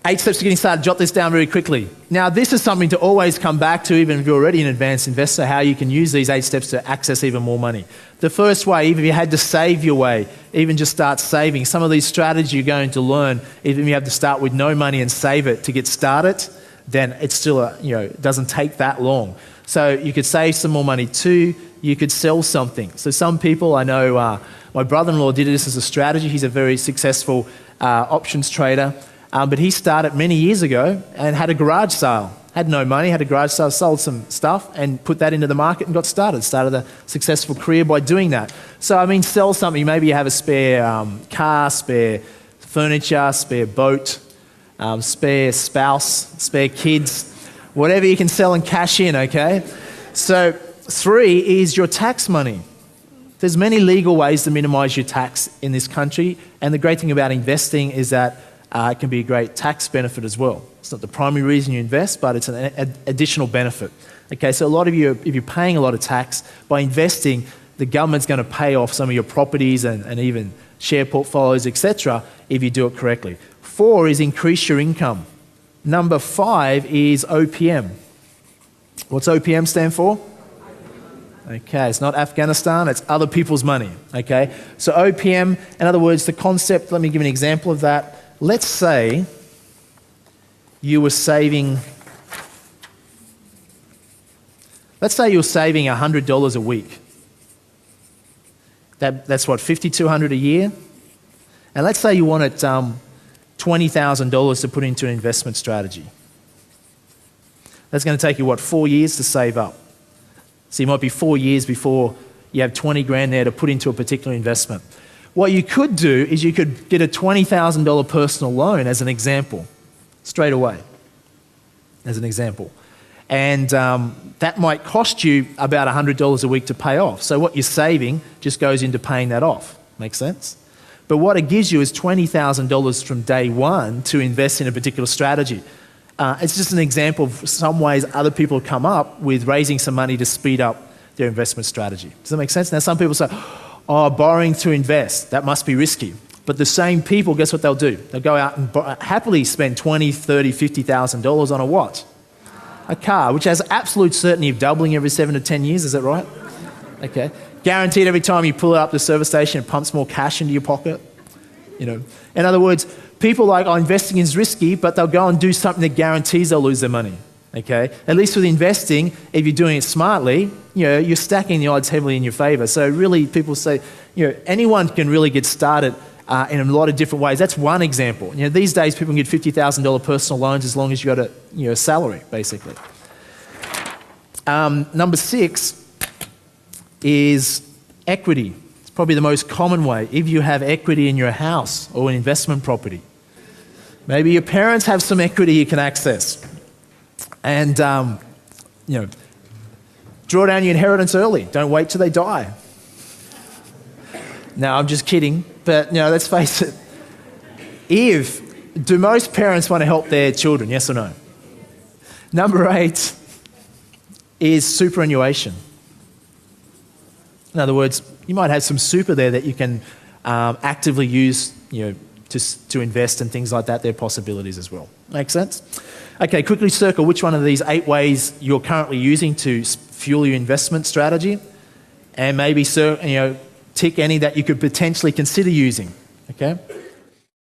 8 steps to getting started. Jot this down very quickly. Now, this is something to always come back to, even if you're already an advanced investor, how you can use these 8 steps to access even more money. The first way, even if you had to save your way, even just start saving. Some of these strategies you're going to learn, even if you have to start with no money and save it to get started, then it's still, it doesn't take that long. So you could save some more money. 2, you could sell something. So some people, I know my brother-in-law did this as a strategy. He's a very successful options trader. But he started many years ago and had a garage sale. Had no money, had a garage sale, sold some stuff and put that into the market and got started. Started a successful career by doing that. So, sell something. Maybe you have a spare car, spare furniture, spare boat, spare spouse, spare kids, whatever you can sell and cash in, okay? So 3 is your tax money. There's many legal ways to minimize your tax in this country. And the great thing about investing is that it can be a great tax benefit as well. It's not the primary reason you invest, but it's an additional benefit. Okay, so a lot of you, if you're paying a lot of tax, by investing, the government's going to pay off some of your properties and even share portfolios, etc., if you do it correctly. 4 is increase your income. Number 5 is OPM. What's OPM stand for? Okay, it's not Afghanistan, it's other people's money. Okay, so OPM, in other words, the concept, let me give an example of that. Let's say you were saving, $100 a week. That's what, $5,200 a year? And let's say you wanted $20,000 to put into an investment strategy. That's going to take you, 4 years to save up. So you might be 4 years before you have 20 grand there to put into a particular investment. What you could do is you could get a $20,000 personal loan as an example, straight away, as an example. And that might cost you about $100 a week to pay off. So what you're saving just goes into paying that off. Makes sense? But what it gives you is $20,000 from day one to invest in a particular strategy. It's just an example of some ways other people come up with raising some money to speed up their investment strategy. Does that make sense? Now some people say, borrowing to invest, that must be risky. But the same people, guess what they'll do? They'll go out and happily spend $20,000, $30,000, $50,000 on a what? A car, which has absolute certainty of doubling every 7 to 10 years, is that right? Okay. Guaranteed every time you pull it up the service station, it pumps more cash into your pocket. In other words, people investing is risky, but they'll go and do something that guarantees they'll lose their money. Okay? At least with investing, if you're doing it smartly, you're stacking the odds heavily in your favor. So really, people say, anyone can really get started in a lot of different ways. That's one example. These days, people can get $50,000 personal loans as long as you got a salary, basically. Number 6 is equity. It's probably the most common way. If you have equity in your house or an investment property, maybe your parents have some equity you can access. And, draw down your inheritance early. Don't wait till they die. No, I'm just kidding. But, let's face it. Do most parents want to help their children? Yes or no? Number 8 is superannuation. In other words, you might have some super there that you can actively use, to invest and things like that. There are possibilities as well. Make sense? Okay, quickly circle which one of these 8 ways you're currently using to fuel your investment strategy, and maybe tick any that you could potentially consider using. Okay.